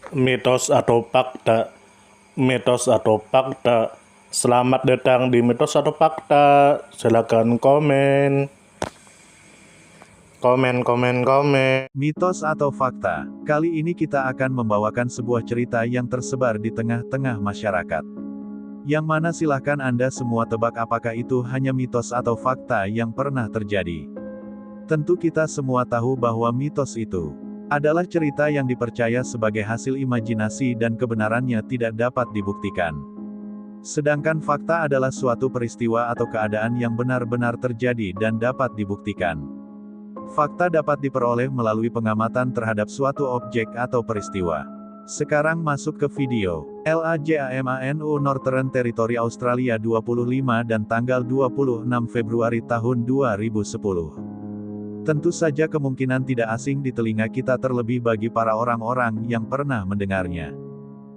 Mitos atau fakta? Mitos atau fakta? Selamat datang di Mitos atau Fakta. Silakan komen. Komen. Mitos atau fakta? Kali ini kita akan membawakan sebuah cerita yang tersebar di tengah-tengah masyarakat. Yang mana silahkan Anda semua tebak apakah itu hanya mitos atau fakta yang pernah terjadi. Tentu kita semua tahu bahwa mitos itu adalah cerita yang dipercaya sebagai hasil imajinasi dan kebenarannya tidak dapat dibuktikan. Sedangkan fakta adalah suatu peristiwa atau keadaan yang benar-benar terjadi dan dapat dibuktikan. Fakta dapat diperoleh melalui pengamatan terhadap suatu objek atau peristiwa. Sekarang masuk ke video. LAJAMANU Northern Territory Australia 25 dan tanggal 26 Februari tahun 2010. Tentu saja kemungkinan tidak asing di telinga kita terlebih bagi para orang-orang yang pernah mendengarnya.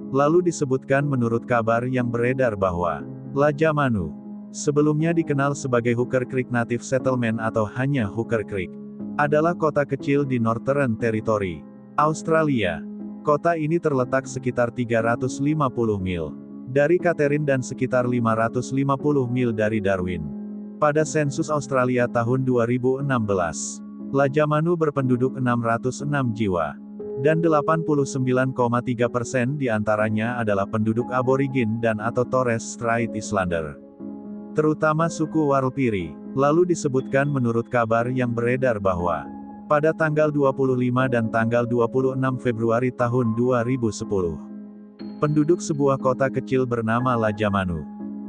Lalu disebutkan menurut kabar yang beredar bahwa Lajamanu sebelumnya dikenal sebagai Hooker Creek Native Settlement atau hanya Hooker Creek, adalah kota kecil di Northern Territory, Australia. Kota ini terletak sekitar 350 mil dari Catherine dan sekitar 550 mil dari Darwin. Pada sensus Australia tahun 2016, Lajamanu berpenduduk 606 jiwa. Dan 89,3% diantaranya adalah penduduk aborigin dan atau Torres Strait Islander. Terutama suku Warlpiri. Lalu disebutkan menurut kabar yang beredar bahwa pada tanggal 25 dan tanggal 26 Februari tahun 2010, penduduk sebuah kota kecil bernama Lajamanu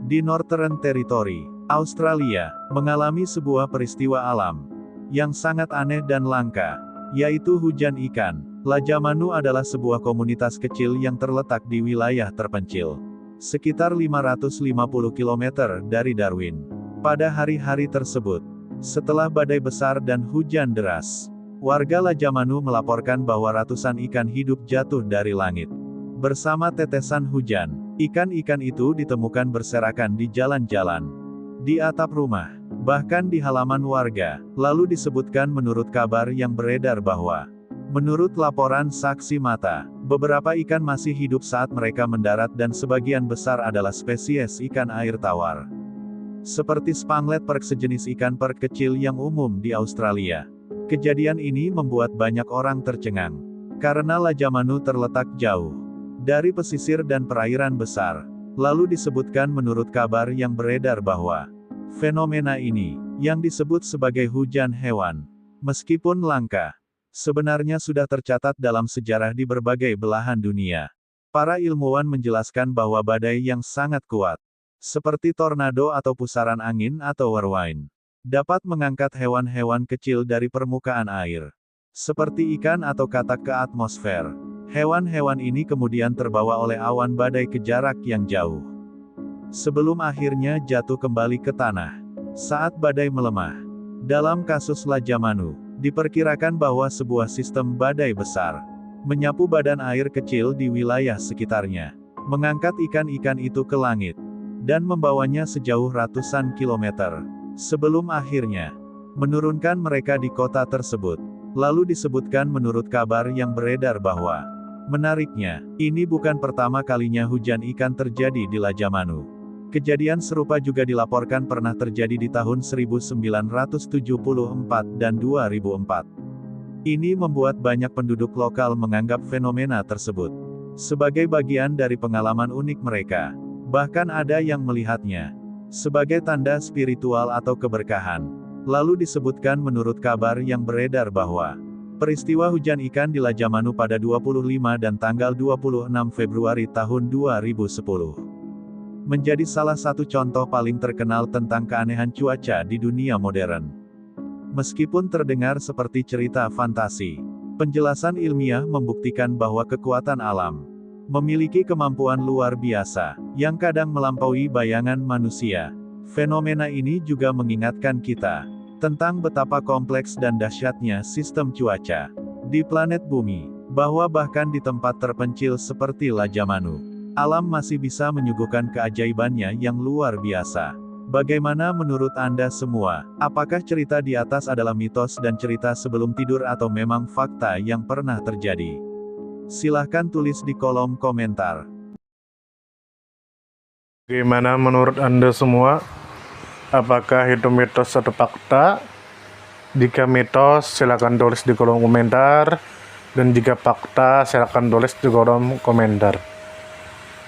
di Northern Territory, Australia, mengalami sebuah peristiwa alam yang sangat aneh dan langka, yaitu hujan ikan. Lajamanu adalah sebuah komunitas kecil yang terletak di wilayah terpencil, sekitar 550 km dari Darwin. Pada hari-hari tersebut, setelah badai besar dan hujan deras, warga Lajamanu melaporkan bahwa ratusan ikan hidup jatuh dari langit. Bersama tetesan hujan, ikan-ikan itu ditemukan berserakan di jalan-jalan, di atap rumah, bahkan di halaman warga. Lalu disebutkan menurut kabar yang beredar bahwa menurut laporan saksi mata, beberapa ikan masih hidup saat mereka mendarat dan sebagian besar adalah spesies ikan air tawar. Seperti spanglet perk, sejenis ikan perk kecil yang umum di Australia. Kejadian ini membuat banyak orang tercengang. Karena Lajamanu terletak jauh dari pesisir dan perairan besar. Lalu disebutkan menurut kabar yang beredar bahwa fenomena ini, yang disebut sebagai hujan hewan, meskipun langka, sebenarnya sudah tercatat dalam sejarah di berbagai belahan dunia. Para ilmuwan menjelaskan bahwa badai yang sangat kuat, seperti tornado atau pusaran angin atau whirlwind, dapat mengangkat hewan-hewan kecil dari permukaan air, seperti ikan atau katak ke atmosfer. Hewan-hewan ini kemudian terbawa oleh awan badai ke jarak yang jauh, sebelum akhirnya jatuh kembali ke tanah saat badai melemah. Dalam kasus Lajamanu, diperkirakan bahwa sebuah sistem badai besar menyapu badan air kecil di wilayah sekitarnya, mengangkat ikan-ikan itu ke langit, dan membawanya sejauh ratusan kilometer, sebelum akhirnya menurunkan mereka di kota tersebut. Lalu disebutkan menurut kabar yang beredar bahwa, menariknya, ini bukan pertama kalinya hujan ikan terjadi di Lajamanu. Kejadian serupa juga dilaporkan pernah terjadi di tahun 1974 dan 2004. Ini membuat banyak penduduk lokal menganggap fenomena tersebut sebagai bagian dari pengalaman unik mereka. Bahkan ada yang melihatnya sebagai tanda spiritual atau keberkahan. Lalu disebutkan menurut kabar yang beredar bahwa peristiwa hujan ikan di Lajamanu pada 25 dan tanggal 26 Februari tahun 2010 menjadi salah satu contoh paling terkenal tentang keanehan cuaca di dunia modern. Meskipun terdengar seperti cerita fantasi, penjelasan ilmiah membuktikan bahwa kekuatan alam memiliki kemampuan luar biasa, yang kadang melampaui bayangan manusia. Fenomena ini juga mengingatkan kita tentang betapa kompleks dan dahsyatnya sistem cuaca di planet bumi, bahwa bahkan di tempat terpencil seperti Lajamanu, alam masih bisa menyuguhkan keajaibannya yang luar biasa. Bagaimana menurut Anda semua? Apakah cerita di atas adalah mitos dan cerita sebelum tidur atau memang fakta yang pernah terjadi? Silahkan tulis di kolom komentar. Bagaimana menurut Anda semua? Apakah itu mitos atau fakta? Jika mitos, silakan tulis di kolom komentar. Dan jika fakta, silakan tulis di kolom komentar.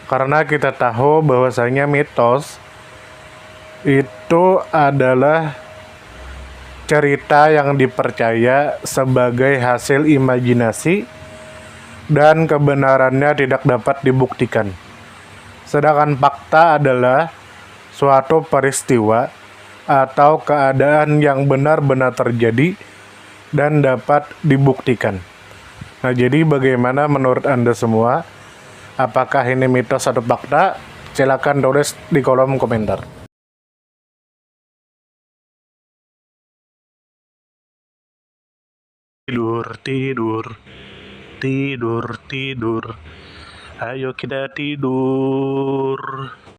Karena kita tahu bahwasanya mitos itu adalah cerita yang dipercaya sebagai hasil imajinasi dan kebenarannya tidak dapat dibuktikan. Sedangkan fakta adalah suatu peristiwa atau keadaan yang benar-benar terjadi dan dapat dibuktikan. Nah, jadi bagaimana menurut Anda semua? Apakah ini mitos atau fakta? Silakan tulis di kolom komentar. Tidur, tidur, tidur, tidur. Ayo kita tidur.